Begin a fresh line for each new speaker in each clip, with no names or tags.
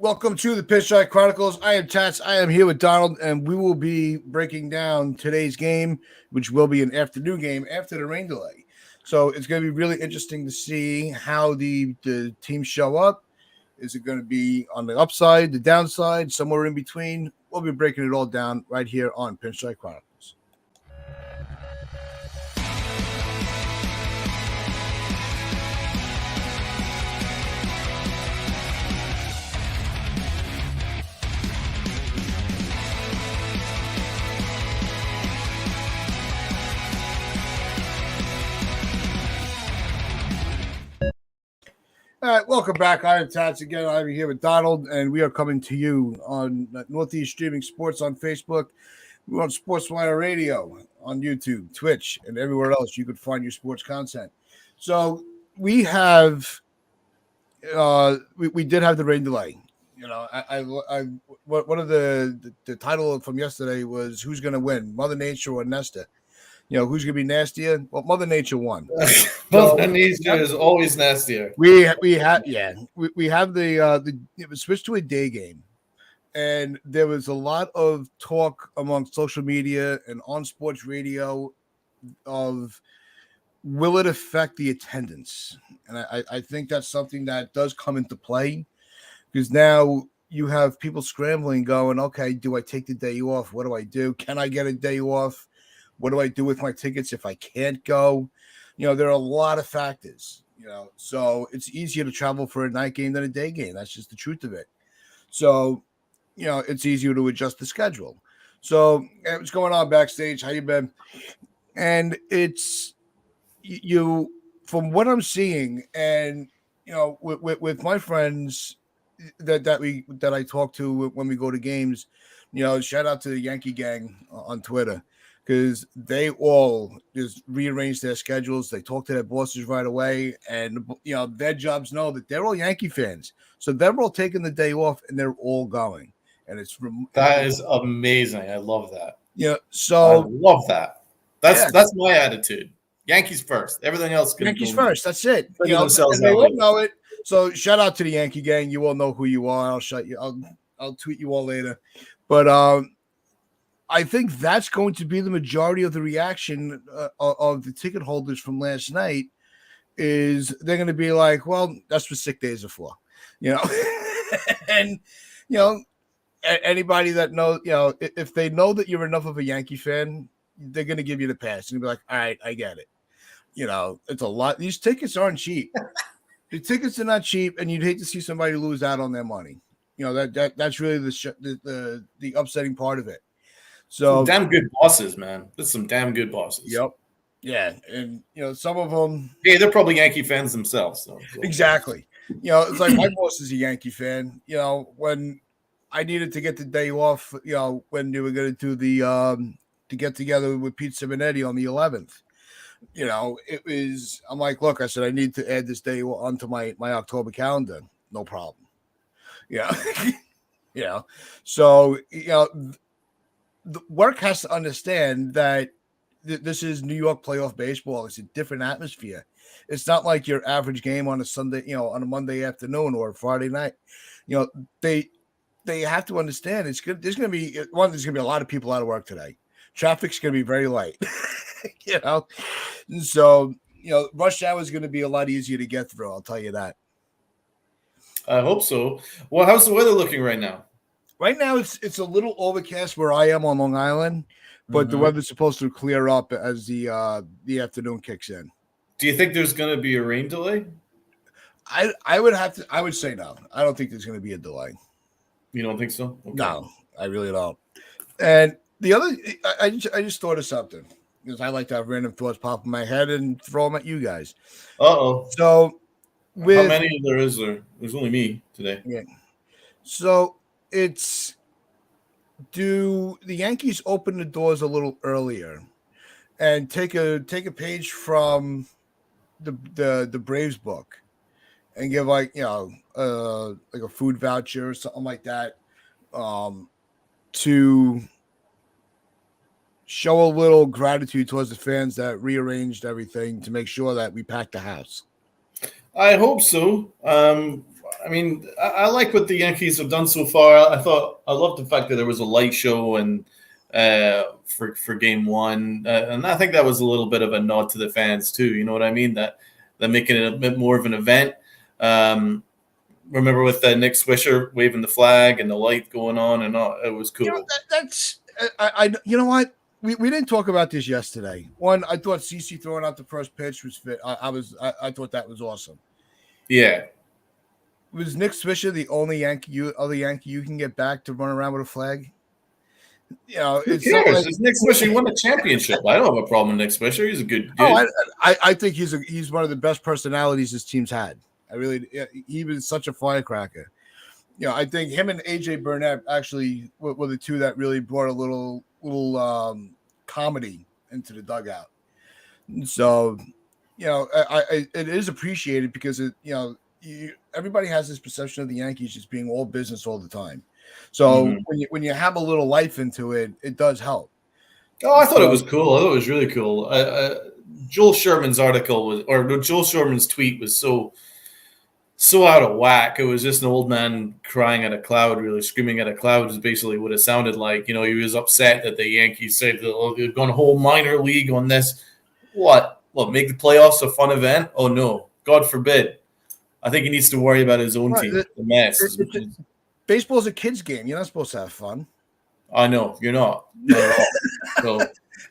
Welcome to the Pitch Chronicles. I am Tats. I am here with Donald, and we will be breaking down today's game, which will be an afternoon game after the rain delay. So it's going to be really interesting to see how the teams show up. Is it going to be on the upside, the downside, somewhere in between? We'll be breaking it all down right here on Pinstripe Chronicles. All right, welcome back. I am Tats again. I'm here with Donald, and we are coming to you on Northeast Streaming Sports on Facebook. We're on SportsWire Radio on YouTube, Twitch, and everywhere else you could find your sports content. So we have, we did have the rain delay. You know, one of the title from yesterday was "Who's going to win, Mother Nature or Nesta?" You know, who's going to be nastier? Well, Mother Nature won.
Mother Nature is always nastier.
We have the it was switched to a day game, and there was a lot of talk among social media and on sports radio of will it affect the attendance? And I think that's something that does come into play because now you have people scrambling, going, okay, do I take the day off? What do I do? Can I get a day off? What do I do with my tickets if I can't go? You know, there are a lot of factors, you know, so it's easier to travel for a night game than a day game. That's just the truth of it. So, you know, it's easier to adjust the schedule. So what's going on backstage? How you been? And it's you from what I'm seeing, and you know, with my friends that I talk to when we go to games, you know, shout out to the Yankee gang on Twitter. Because they all just rearrange their schedules. They talk to their bosses right away. And, you know, their jobs know that they're all Yankee fans. So they're all taking the day off and they're all going. And
that is amazing. I love that.
Yeah. So
I love that. That's my attitude. Yankees first. Everything else can
Yankees first. That's it. You know,
and
they all know it. So shout out to the Yankee gang. You all know who you are. I'll tweet you all later. But I think that's going to be the majority of the reaction of the ticket holders from last night. Is they're going to be like, well, that's what sick days are for, you know. And you know, anybody that knows, you know, if they know that you're enough of a Yankee fan, they're going to give you the pass and be like, all right, I get it. You know, it's a lot. These tickets aren't cheap. The tickets are not cheap, and you'd hate to see somebody lose out on their money. You know, that's really the upsetting part of it. So
some damn good bosses, man. There's some damn good bosses.
Yep. Yeah, and you know, some of them.
Yeah, they're probably Yankee fans themselves. So.
Exactly. You know, it's like my boss is a Yankee fan. You know, when I needed to get the day off, you know, when they were going to do the to get together with Pete Simonetti on the 11th. You know, it was. I'm like, look, I said I need to add this day onto my October calendar. No problem. Yeah. You know, so you know. The work has to understand that this is New York playoff baseball. It's a different atmosphere. It's not like your average game on a Sunday, you know, on a Monday afternoon or a Friday night. You know, they have to understand it's good. There's going to be a lot of people out of work today. Traffic's going to be very light, you know. And so, you know, rush hour is going to be a lot easier to get through. I'll tell you that.
I hope so. Well, how's the weather looking right now?
Right now, it's a little overcast where I am on Long Island, but the weather's supposed to clear up as the afternoon kicks in.
Do you think there's going to be a rain delay?
I would say no. I don't think there's going to be a delay.
You don't think so?
Okay. No, I really don't. And the other, I just thought of something because I like to have random thoughts pop in my head and throw them at you guys.
Uh-oh.
So,
how many is there? There's only me today.
Yeah. So. Do the Yankees open the doors a little earlier and take a page from the Braves book and give like, you know, like a food voucher or something like that to show a little gratitude towards the fans that rearranged everything to make sure that we packed the house?
I hope so. I mean, I like what the Yankees have done so far. I loved the fact that there was a light show and for game one, and I think that was a little bit of a nod to the fans too. You know what I mean? That making it a bit more of an event. Remember with Nick Swisher waving the flag and the light going on and all, it was cool.
You know, that's I. You know what? We didn't talk about this yesterday. One, I thought CC throwing out the first pitch was fit. I thought that was awesome.
Yeah.
Was Nick Swisher the only other Yankee you can get back to run around with a flag? You know,
Who cares? It's Nick Swisher. He won a championship. I don't have a problem with Nick Swisher. He's a good.
Oh, I think he's one of the best personalities his team's had. He was such a firecracker. You know, I think him and AJ Burnett actually were the two that really brought a little comedy into the dugout. So, you know, it is appreciated because everybody has this perception of the Yankees just being all business all the time. So when you have a little life into it, it does help.
Oh, I thought it was cool. I thought it was really cool. Joel Sherman's Joel Sherman's tweet was so out of whack. It was just an old man crying at a cloud, really screaming at a cloud is basically what it sounded like. You know, he was upset that the Yankees said that they're going to hold minor league on this. What, make the playoffs a fun event? Oh, no. God forbid. I think he needs to worry about his own team. The mess.
Baseball's a kid's game. You're not supposed to have fun.
I know. You're not. So,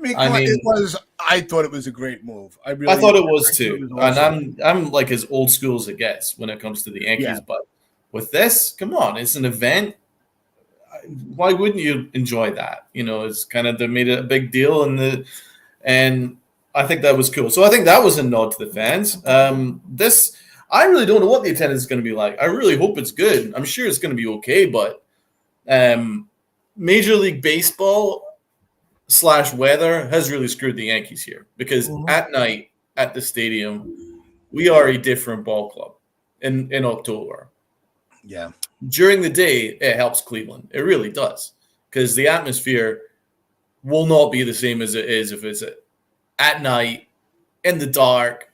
I thought it was a great move. I
thought it was too. Awesome. And I'm like as old school as it gets when it comes to the Yankees. Yeah. But with this, come on, it's an event. Why wouldn't you enjoy that? You know, it's kind of, they made it a big deal, and I think that was cool. So I think that was a nod to the fans. I really don't know what the attendance is going to be like. I really hope it's good. I'm sure it's going to be okay, but Major League Baseball / weather has really screwed the Yankees here because at night at the stadium, we are a different ball club in October.
Yeah.
During the day, it helps Cleveland. It really does because the atmosphere will not be the same as it is if it's at night in the dark,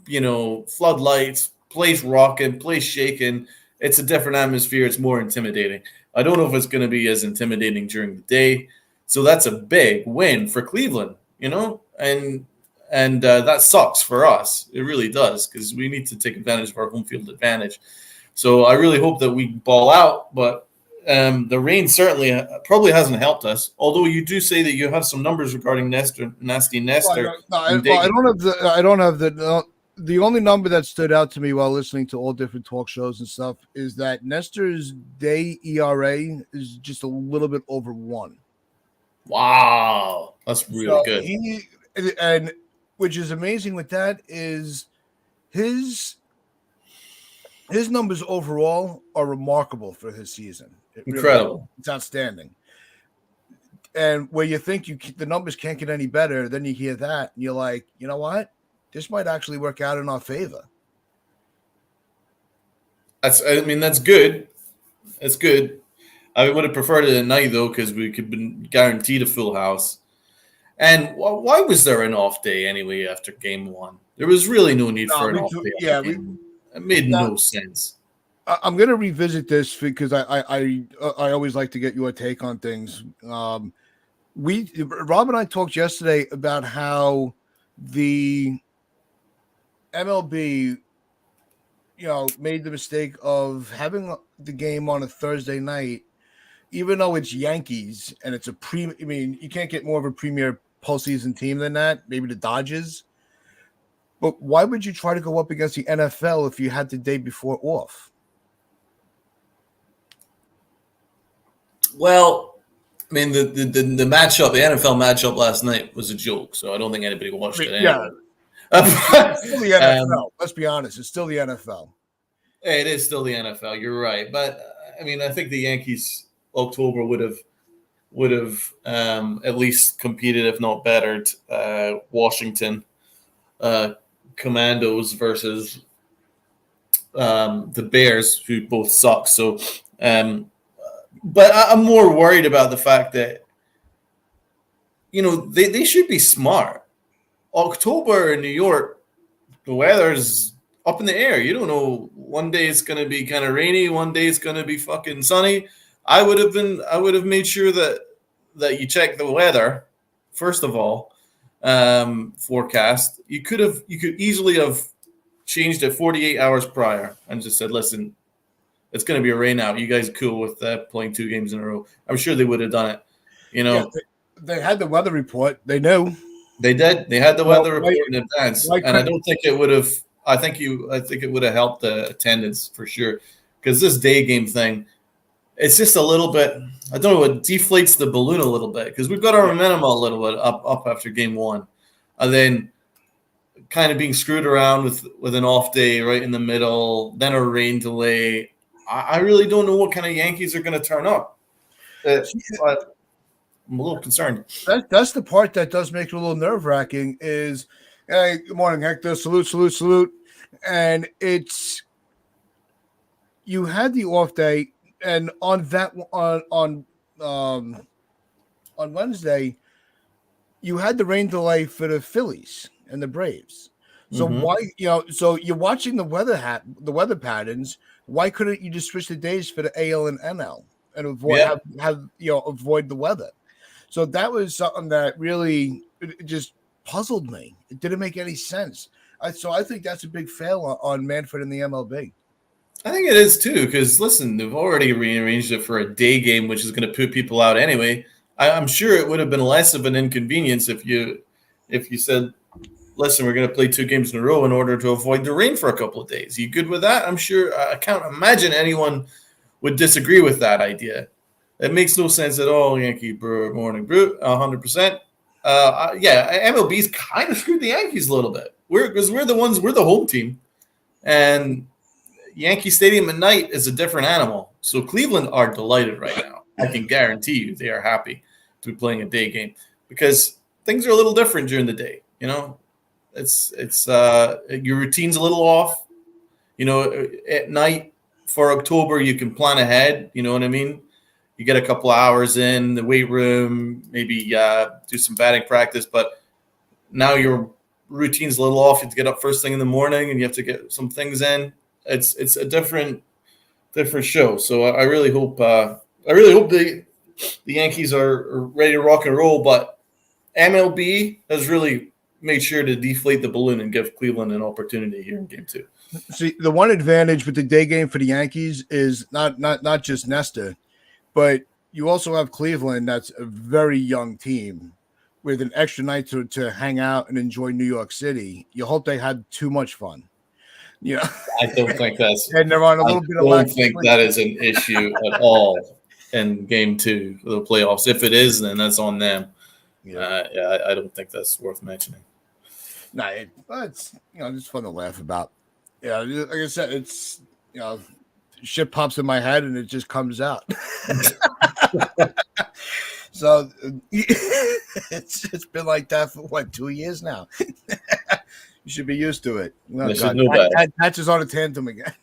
you know, floodlights, place rocking, place shaking. It's a different atmosphere. It's more intimidating. I don't know if it's going to be as intimidating during the day. So that's a big win for Cleveland, you know, and that sucks for us. It really does because we need to take advantage of our home field advantage. So I really hope that we ball out, but the rain certainly probably hasn't helped us. Although you do say that you have some numbers regarding Nasty Nestor.
I don't have the only number that stood out to me while listening to all different talk shows and stuff is that Nestor's day ERA is just a little bit over 1.
Wow, that's really good.
And which is amazing with that is his numbers overall are remarkable for his season.
Incredible.
Really, it's outstanding. And where you think the numbers can't get any better, then you hear that and you're like, you know what? This might actually work out in our favor.
That's good. That's good. I would have preferred it at night, though, because we could have been guaranteed a full house. And why was there an off day anyway after game one? There was really no need for an off day. Yeah, it made no sense.
I'm going to revisit this because I always like to get your take on things. Rob and I talked yesterday about how the MLB, made the mistake of having the game on a Thursday night, even though it's Yankees and it's you can't get more of a premier postseason team than that. Maybe the Dodgers. But why would you try to go up against the NFL if you had the day before off?
Well, I mean, the matchup, the NFL matchup last night was a joke, so I don't think anybody watched it anyway.
Yeah. It's still the NFL. Let's be honest. It's still the NFL.
It is still the NFL. You're right. But, I mean, I think the Yankees October would have at least competed, if not bettered, Washington Commandos versus the Bears, who both suck. So, but I'm more worried about the fact that, they should be smart. October in New York, the weather's up in the air. You don't know. One day it's going to be kind of rainy. One day it's going to be fucking sunny. I would have made sure that you check the weather first of all. Forecast. You could easily have changed it 48 hours prior and just said, listen, it's going to be a rain out. You guys cool with playing 2 games in a row? I'm sure they would have done it. You know,
Yeah, they had the weather report. They knew.
they did. They had the
Well,
weather report in advance, and I don't think it would have. I think it would have helped the attendance for sure, because this day game thing, it's just a little bit. I don't know. It deflates the balloon a little bit because we've got our momentum a little bit up after game 1, and then kind of being screwed around with an off day right in the middle, then a rain delay. I really don't know what kind of Yankees are going to turn up. I'm a little concerned.
That's the part that does make it a little nerve-wracking is, hey, good morning, Hector, salute. And it's, you had the off day, and on that, on Wednesday, you had the rain delay for the Phillies and the Braves. So why, so you're watching the weather patterns. Why couldn't you just switch the days for the AL and NL and avoid avoid the weather? So that was something that really it just puzzled me. It didn't make any sense. So I think that's a big fail on Manfred and the MLB.
I think it is too, because listen, they've already rearranged it for a day game, which is going to put people out anyway. I'm sure it would have been less of an inconvenience if you said, listen, we're going to play 2 games in a row in order to avoid the rain for a couple of days. You good with that? I'm sure. I can't imagine anyone would disagree with that idea. It makes no sense at all. Yankee Brewer Morning Brew, 100%. MLB's kind of screwed the Yankees a little bit. We're the home team, and Yankee Stadium at night is a different animal. So Cleveland are delighted right now. I can guarantee you they are happy to be playing a day game because things are a little different during the day. It's your routine's a little off. At night for October you can plan ahead. You know what I mean? You get a couple hours in the weight room, maybe do some batting practice, but now your routine's a little off. You have to get up first thing in the morning and you have to get some things in. It's a different show. So I really hope the Yankees are ready to rock and roll, but MLB has really made sure to deflate the balloon and give Cleveland an opportunity here in game 2.
See, the one advantage with the day game for the Yankees is not just Nestor, but you also have Cleveland. That's a very young team with an extra night to hang out and enjoy New York City. You hope they had too much fun.
I don't think that's.
And they're on a little bit of.
I don't think that is an issue at all in game 2 of the playoffs. If it is, then that's on them. I don't think that's worth mentioning.
No, it's just fun to laugh about. Yeah, like I said, it's shit pops in my head and it just comes out. So it's been like that for 2 years now. You should be used to it.
Oh, God.
Patches on a tandem again.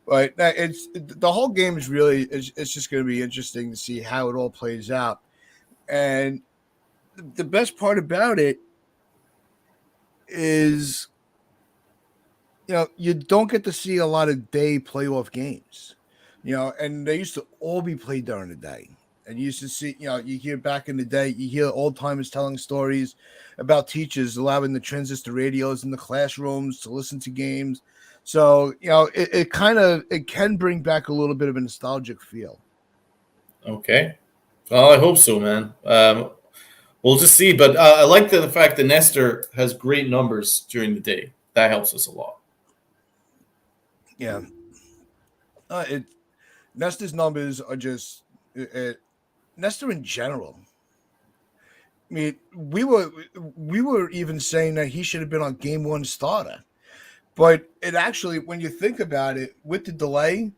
But it's the whole game is really it's just going to be interesting to see how it all plays out. And the best part about it is, you don't get to see a lot of day playoff games, and they used to all be played during the day. And you used to see, you hear back in the day, you hear old timers telling stories about teachers allowing the transistor radios in the classrooms to listen to games. So, it can bring back a little bit of a nostalgic feel.
Okay. Well, I hope so, man. We'll just see. But I like the fact that Nestor has great numbers during the day. That helps us a lot.
Yeah. Nestor's numbers are just Nestor in general. I mean, we were even saying that he should have been on game 1 starter. But it actually, when you think about it, with the delay,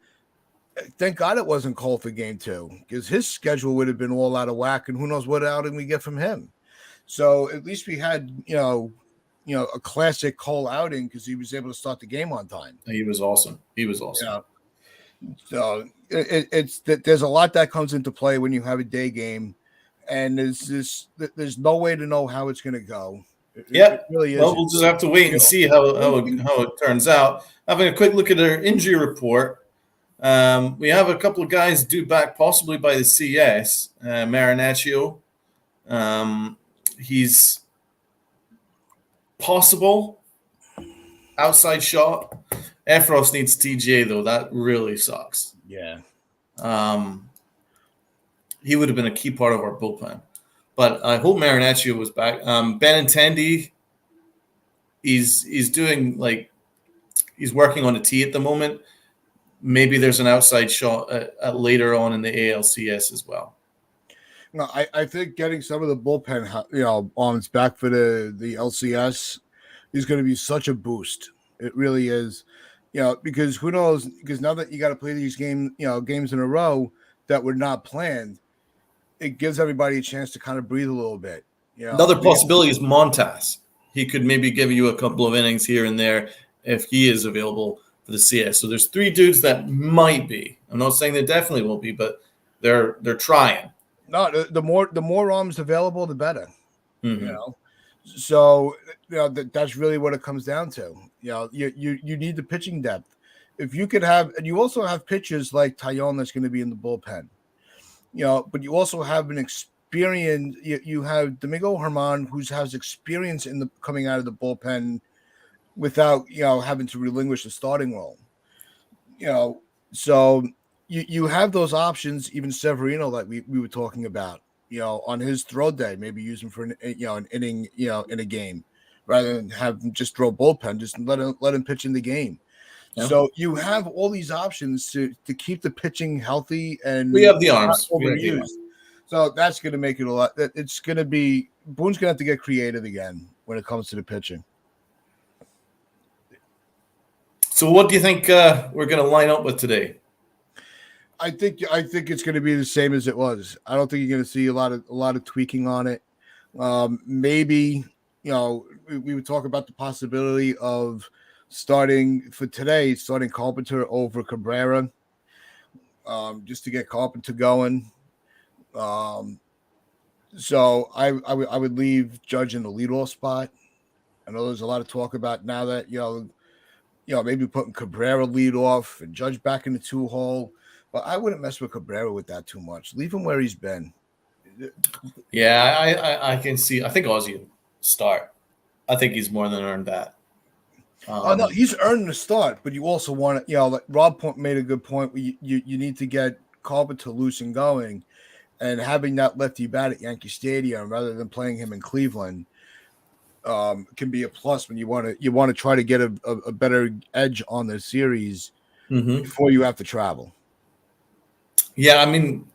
thank God it wasn't called for game 2 because his schedule would have been all out of whack, and who knows what outing we get from him. So at least we had, a classic Cole outing because he was able to start the game on time.
He was awesome.
So there's a lot that comes into play when you have a day game, and there's no way to know how it's going to go. It
Yep.
really is.
Well, we'll just have to wait and see how it turns out. Having a quick look at our injury report, we have a couple of guys due back possibly by the CS. Marinaccio, he's possible outside shot. Efros needs TJ though. That really sucks.
Yeah.
He would have been a key part of our bullpen. But I hope Marinaccio was back. Benintendi, he's doing he's working on a tee at the moment. Maybe there's an outside shot later on in the ALCS as well.
No, I think getting some of the bullpen, arms back for the LCS is going to be such a boost. It really is, because who knows? Because now that you got to play these games in a row that were not planned, it gives everybody a chance to kind of breathe a little bit.
Another possibility is Montas. He could maybe give you a couple of innings here and there if he is available for the CS. So there's 3 dudes that might be. I'm not saying they definitely will be, but they're trying.
No, the more arms available, the better.
Mm-hmm.
So that's really what it comes down to. You need the pitching depth. If you could have, and you also have pitchers like Taillon that's going to be in the bullpen. But you also have an experience. You have Domingo Germán, who has experience in the coming out of the bullpen without having to relinquish the starting role. So you have those options. Even Severino, like we were talking about, on his throw day, maybe use him for an inning, in a game, rather than have him just throw bullpen. Just let him pitch in the game. Yeah. So you have all these options to keep the pitching healthy, and
we have the arms
overused. So that's going to make it a lot. It's going to be Boone's going to have to get creative again when it comes to the pitching.
So what do you think we're going to line up with today?
I think it's going to be the same as it was. I don't think you're going to see a lot of tweaking on it. Maybe we would talk about the possibility of starting Carpenter over Cabrera, just to get Carpenter going. So I would leave Judge in the leadoff spot. I know there's a lot of talk about now that maybe putting Cabrera lead off and Judge back in the 2-hole, but I wouldn't mess with Cabrera with that too much. Leave him where he's been.
Yeah, I can see. I think Ozzy will start. I think he's more than earned that.
No, he's earned the start, but you also want to, like Rob made a good point. You need to get Carpenter loose and going, and having that lefty bat at Yankee Stadium rather than playing him in Cleveland can be a plus when you want to try to get a better edge on the series before you have to travel.
Yeah, I mean,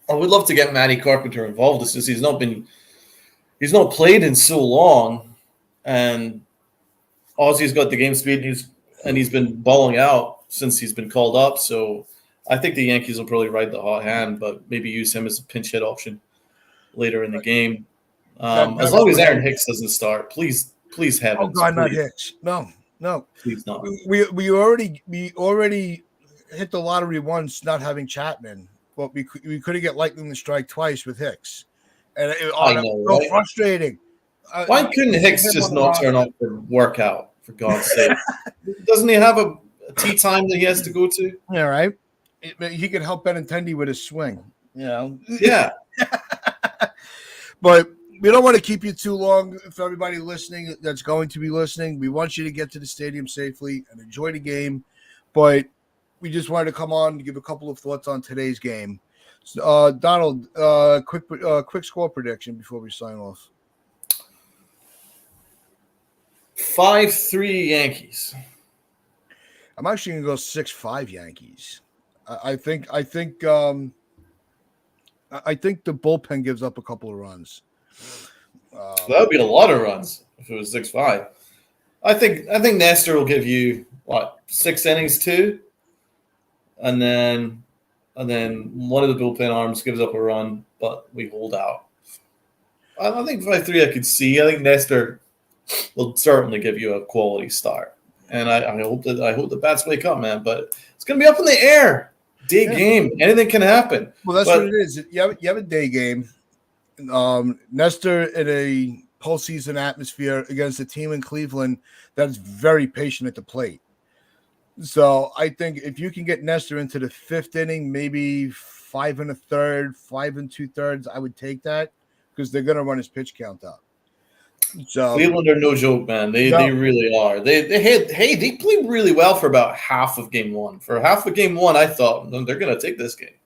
I would love to get Matty Carpenter involved. It's just he's not played in so long, and Ozzy's got the game speed, and he's been balling out since he's been called up. So I think the Yankees will probably ride the hot hand, but maybe use him as a pinch hit option later in the game. As long as Aaron Hicks doesn't start, please have him.
Oh God, not Hicks. No,
please not.
We already hit the lottery once not having Chapman, but we couldn't get lightning to strike twice with Hicks, and it was so frustrating.
Why couldn't Hicks just not turn off the workout, for God's sake? Doesn't he have a tee time that he has to go to?
Yeah, right. He could help Benintendi with his swing.
Yeah.
But we don't want to keep you too long. For everybody listening that's going to be listening, we want you to get to the stadium safely and enjoy the game. But we just wanted to come on to give a couple of thoughts on today's game. So, Donald, quick score prediction before we sign off.
5-3 Yankees.
I'm actually going to go 6-5 Yankees. I think the bullpen gives up a couple of runs.
That would be a lot of runs if it was 6-5. I think Nestor will give you 6 innings too, and then one of the bullpen arms gives up a run, but we hold out. I think 5-3 I could see. I think Nestor will certainly give you a quality start, and I hope the bats wake up, man. But it's going to be up in the air. Day game, anything can happen.
Well, that's what it is. You have a day game. Nestor in a postseason atmosphere against a team in Cleveland that's very patient at the plate. So I think if you can get Nestor into the 5th inning, maybe 5 1/3, 5 2/3, I would take that because they're going to run his pitch count up. So
Cleveland are no joke, man. They really are. They played really well for about half of game one. For half of game one, I thought they're going to take this game,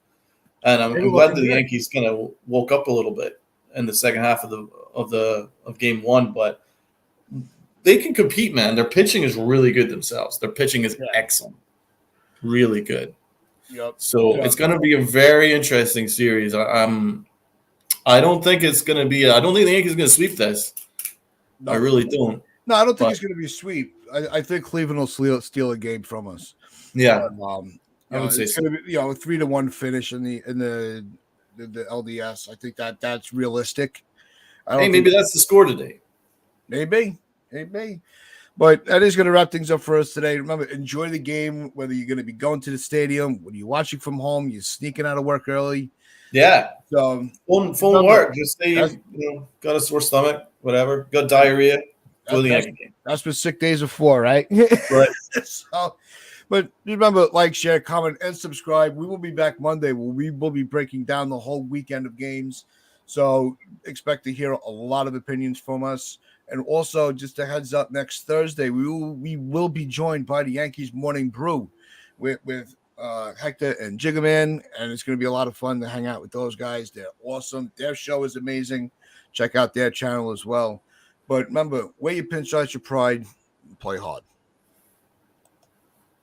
and I'm glad that the Yankees kind of woke up a little bit in the second half of game one. But they can compete, man. Their pitching is really good themselves. Their pitching is excellent, really good.
Yep.
So it's going to be a very interesting series. I don't think it's going to be. I don't think the Yankees are going to sweep this. No. I really don't.
No, I don't think it's going to be a sweep. I think Cleveland will steal a game from us.
Yeah,
I would say it's going to be a 3-1 finish in the LDS. I think that's realistic.
Maybe that's the score today.
Maybe. But that is going to wrap things up for us today. Remember, enjoy the game, whether you're going to be going to the stadium, when you're watching from home, you're sneaking out of work early.
Yeah.
So
phone work. Just say got a sore stomach, whatever, got diarrhea. Go the Yankee game.
That's what sick days are for, right?
Right.
So, but remember, like, share, comment, and subscribe. We will be back Monday. We will be breaking down the whole weekend of games. So expect to hear a lot of opinions from us. And also, just a heads up, next Thursday, we will be joined by the Yankees Morning Brew with Hector and Jiggaman, and it's going to be a lot of fun to hang out with those guys. They're awesome. Their show is amazing. Check out their channel as well. But remember, wear your pinstripes, your pride, and play hard.